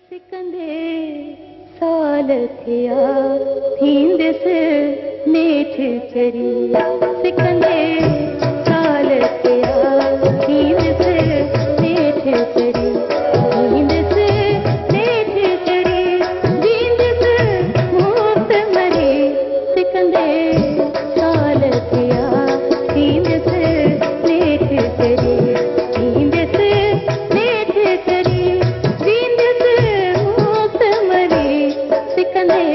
सिकंदे साल थिया थींदस नेठ चरी सिकंदे साल थिया थींदस नेठ चरी थींदस नेठ चरी जींदस मुफ्त मरे सिकंदे साल थिया थींदस नेठ चरी थींदस नेठ चरी जींदस मुफ्त मरे सिकंदे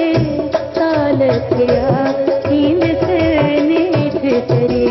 साल थिया थींदस नेठ चरी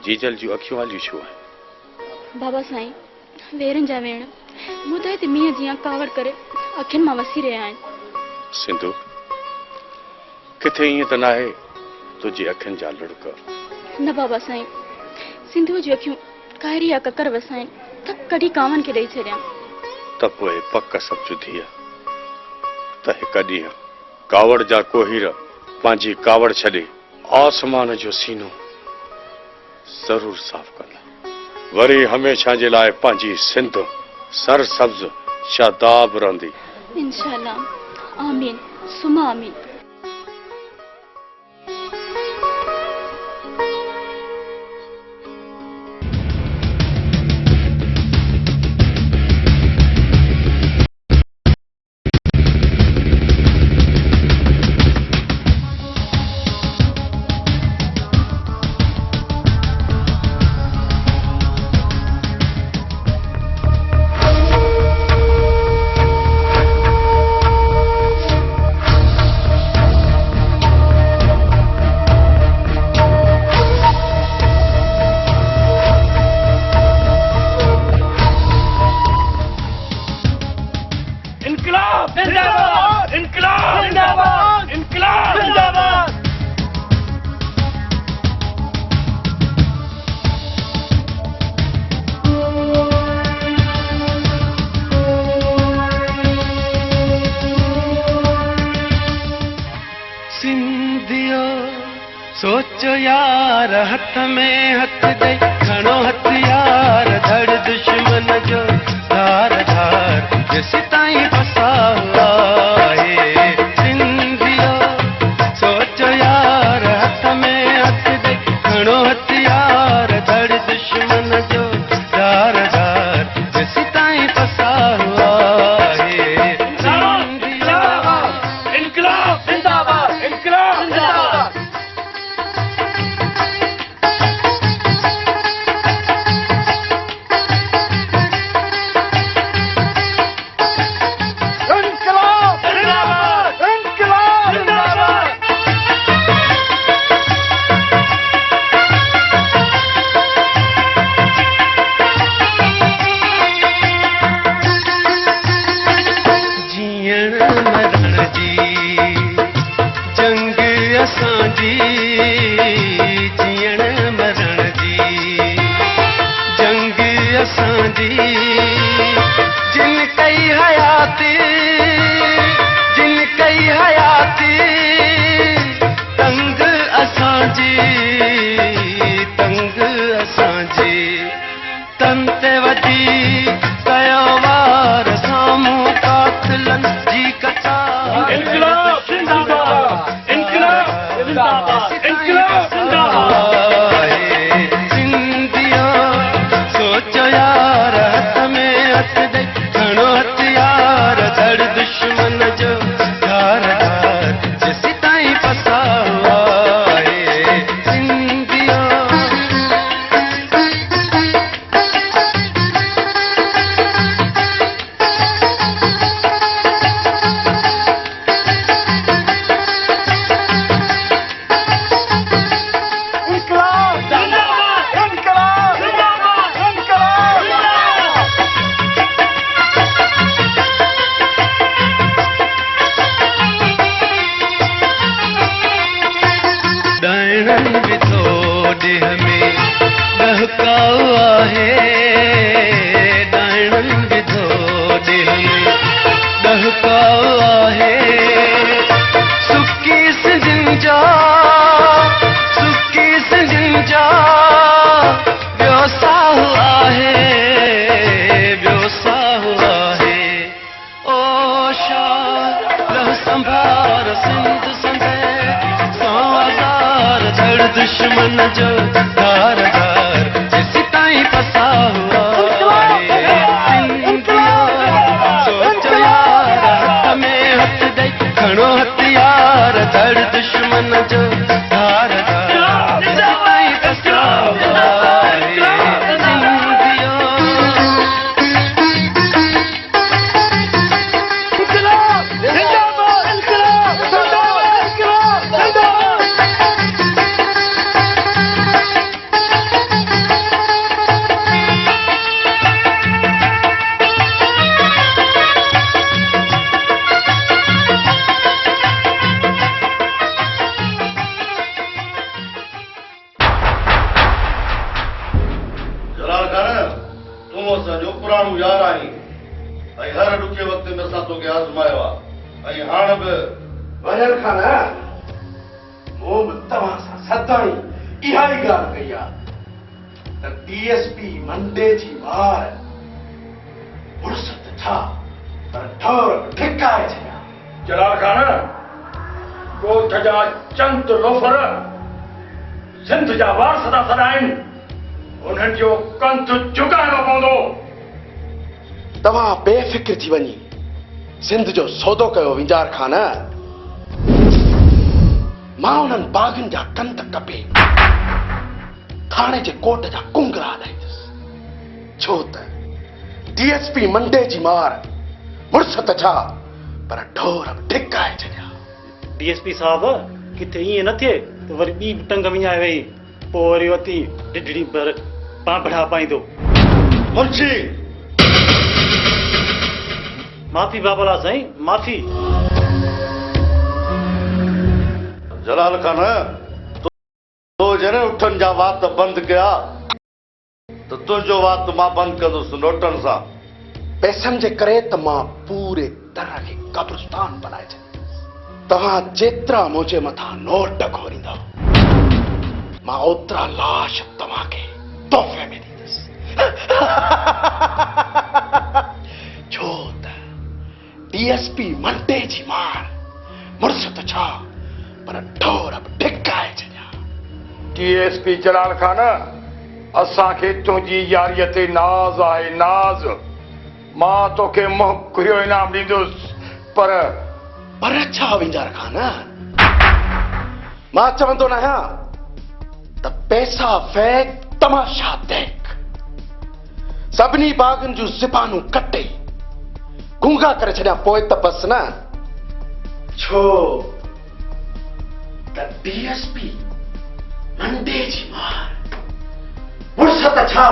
जीजल जूं अखियूं वालियूं छो आहिनि? बाबा साईं वेरनि जा वेण मूं त हिते मींहं जीअं कावड़ करे अखियुनि मां वसी रहिया आहिनि। सिंधु किथे ईअं त न आहे तुंहिंजी अखियुनि जा लुड़क? न बाबा साईं, सिंधू जूं अखियूं काइरी या ककर वसाइनि त कढी कांवनि खे ॾेई छॾियां। त पोइ पक सम्झ धीअ त हिक ॾींहुं कावड़ जा कोहीर पंहिंजी कावड़ छॾे आसमान जो सीनो ज़रूर साफ़ कंदा, वरी हमेशा जे लाइ पंहिंजी सिंध सरसब्ज शादाब रहंदी। इंशाअल्लाह, आमीन सुमा आमीन। सोचो यार हथ में हथ दे खणो हथियार धड़ दुश्मन जो धार धार जैसे ताईं फसा हुआ है सिंधियो। सोचो यार हथ में हथ दे खणो हथियार धड़ दुश्मन जो धार धार जैसे ताईं फसा हुआ है सिंधियो। इनकलाब जिंदाबाद, इनकलाब जिंदाबाद। दुश्मन जो धार धार जैसी ताई फसा हुआ है सिंधियो सोचो यार हथ में हथ दई खणो हथियार धड़ दुश्मन जो धार धार जैसी ताई फसा हुआ है सिंधियो जलाल खान तूं असांजो पुराणो यार आहीं ऐं हर ॾुखे वक़्त में असां तोखे आज़मायो आहे ऐं हाणे बि वजल खान मूं बि तव्हां सां सदाईं इहा ई ॻाल्हि कई आहे त डीएसपी मंडे जी वार मुड़ुस त छा पर ठोर ठिकाए छॾिया। जलाल खान ॻोठ जा चंद लोफर सिंध जा वारस था सॾाइनि उन्हनि जो कंथ चुकाइणो पवंदो। तव्हां बेफ़िक्र थी वञी सिंध जो सौदो कयो विंजार खान। मां उन्हनि बाग़नि जा कंध कपे थाणे जे कोट जा कुंगरा ॾाईंदुसि छो त डीएसपी मंडे जी मार मुड़ुस त छा पर ढोर बि ठिकाए छॾिया। डीएसपी साहब किथे ईअं न थिए त वरी ॿी बि टंग विञाए वई पोइ वरी अती ढिढड़ी पर पापड़ा पाईंदो। मुंशी माफ़ी बाबला साईं माफ़ी। जलाल खान तो जॾहिं उठनि जा वात बंदि कया त तुंहिंजो वात मां बंदि कंदुसि नोटनि सां। पैसनि जे करे त मां पूरे तरह खे कब्रिस्तान बनाए छॾींदुसि। तव्हां जेतिरा मुंहिंजे मथां नोट घोरींदव मां ओतिरा लाश तव्हांखे तोहफ़े में ॾींदुसि। छो त डीएसपी मंडे जी मार मुड़ुस त छा पर ढोर बि ठिकाए छॾिया। डीएसपी जलाल खान असांखे तुंहिंजी यारीअ ते नाज़ आहे नाज़। मां तोखे मुंहुं खुरियो इनाम ॾींदुसि पर छा विंजार खान मां चवंदो न आहियां त पैसा फेंक तमाशा देख। सभिनी बाग़नि जूं ज़बानूं कटे गूंगा करे छॾिया पोइ त बस न। छो त डीएसपी मंडे जी मार मुड़ुस त छा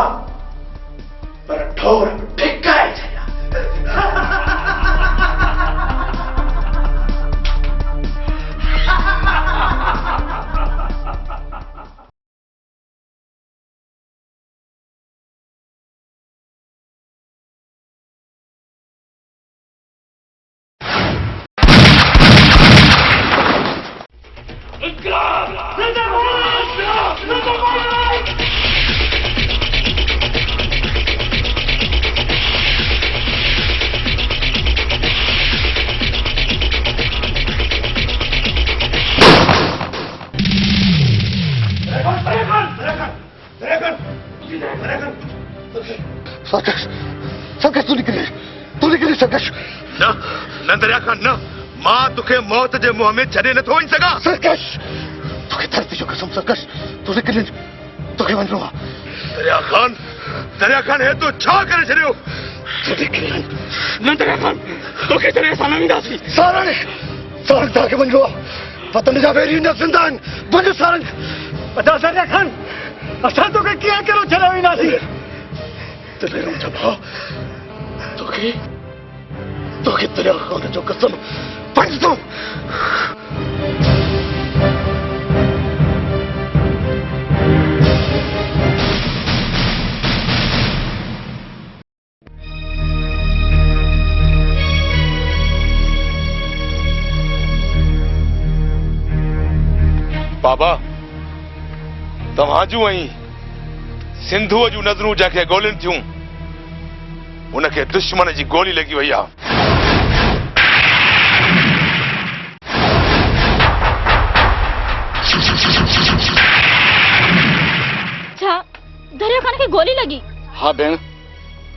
पर ढोर बि ठिकाए छॾिया। सरकश तू निकिरी सरकश न दरिया खान न मां तोखे मौत जे मुंहं में छॾे नथो वञी सघां। सरकश तोखे धरती जो कसम सरकश तू निकिरी तोखे वञिणो आहे। दरिया खान हे तूं छा करे छॾियो? न दरिया खान तोखे छॾे असां न वेंदासीं। सारण तव्हांखे वञिणो आहे। वतन जा वेरी न ज़िंदा आहिनि। वञो सारण। दरिया खान असां तोखे कीअं कहिड़ो छॾे वेंदासीं? दरिया मुंहिंजा भाउ तोखे दरिया खान जो कसम पंज थो। बाबा तव्हां जूं ऐं सिंधूअ जूं नज़रूं जंहिंखे ॻोल्हिनि थियूं उनखे दुश्मन जी गोली लॻी वई आहे। छा दरिया खान खे गोली लगी? हाँ भेण,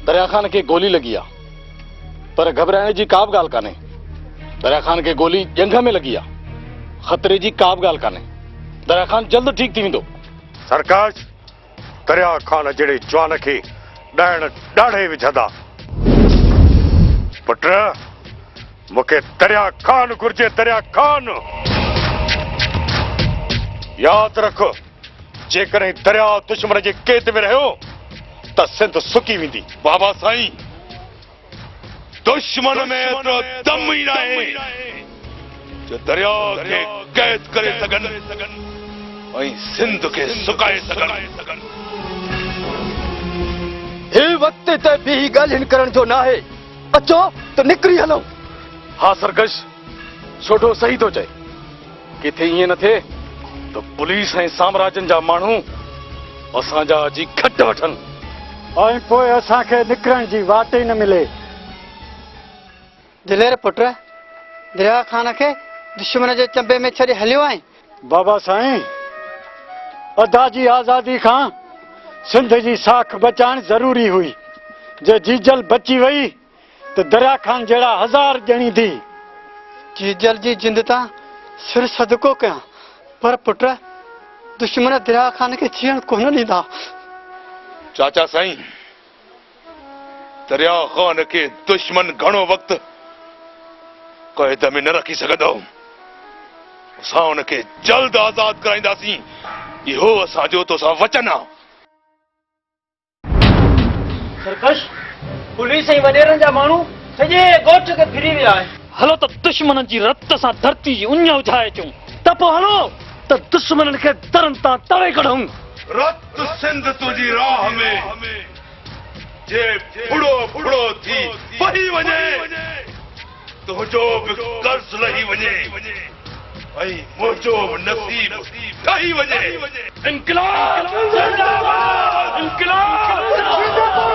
दरिया खान खे गोली लगी आ, पर घबराइण जी का बि ॻाल्हि कान्हे। दरिया खान खे गोली जंघ में लगी आ, खतरे जी का बि ॻाल्हि कान्हे। दरिया खान जल्द ठीक थी वेंदो। सरकार, दरिया खान जहिड़े जवान खे ॾाइण ॾाढे विझंदा। पुट, मूंखे दरिया खान घुर्जे, दरिया खान। याद रख, जेकॾहिं दरिया दुश्मन जे कैद में रहियो त सिंध सुकी वेंदी। बाबा साईं, दुश्मन में एतिरो दम ई नाहे जो दरिया खे कैद करे सघनि ऐं सिंध खे सुकाए सघनि। हे वक्त ते भी ॻाल्हियुनि करण जो न आहे। अचो त निकिरी हलूं। हाँ सरकश, छोटो सही तो चए। किथे ईअं न थिए त पुलिस ऐं साम्राजन जा माण्हू असांजा जी खट वठनि ऐं पोइ असांखे निकिरण जी वाट ई न मिले। दिलेर पुट, दरिया खान खे दुश्मन जे चंबे में छॾे हलियो आहे। बाबा साईं, अदा जी आज़ादी खां सिंध जी साख बचाइण ज़रूरी हुई। जे जीजल बची वई त दरिया खान जहिड़ा 1000 ॼणी थी। जीजल जी जिंद तां सिर सदको कयां, पर पुट दुश्मन दरिया खान खे जीअण कोन ॾींदा। चाचा साईं, दरिया खान खे दुश्मन घणो वक्त क़ैद में न रखी सघंदो। असां हुनखे जल्द आज़ाद कराईंदासीं, इहो असांजो तोसां वचन आहे। सरकश, पुलिस ऐं वॾेरनि जा माण्हू सॼे ॻोठ खे फिरी विया आहिनि। हलो त दुश्मन जी रत सां धरती जी उञ उझाए अचूं। त पोइ हलो त दुश्मन खे दरनि तां तड़े कढूं। रत सिंध तुंहिंजी राह में जे फुड़ो फुड़ो थी वही वञे, तुंहिंजो बि कर्ज़ लही वञे ऐं मुंहिंजो बि नसीब ठही वञे। इंक़लाब जिंदाबाद, इंक़लाब जिंदाबाद।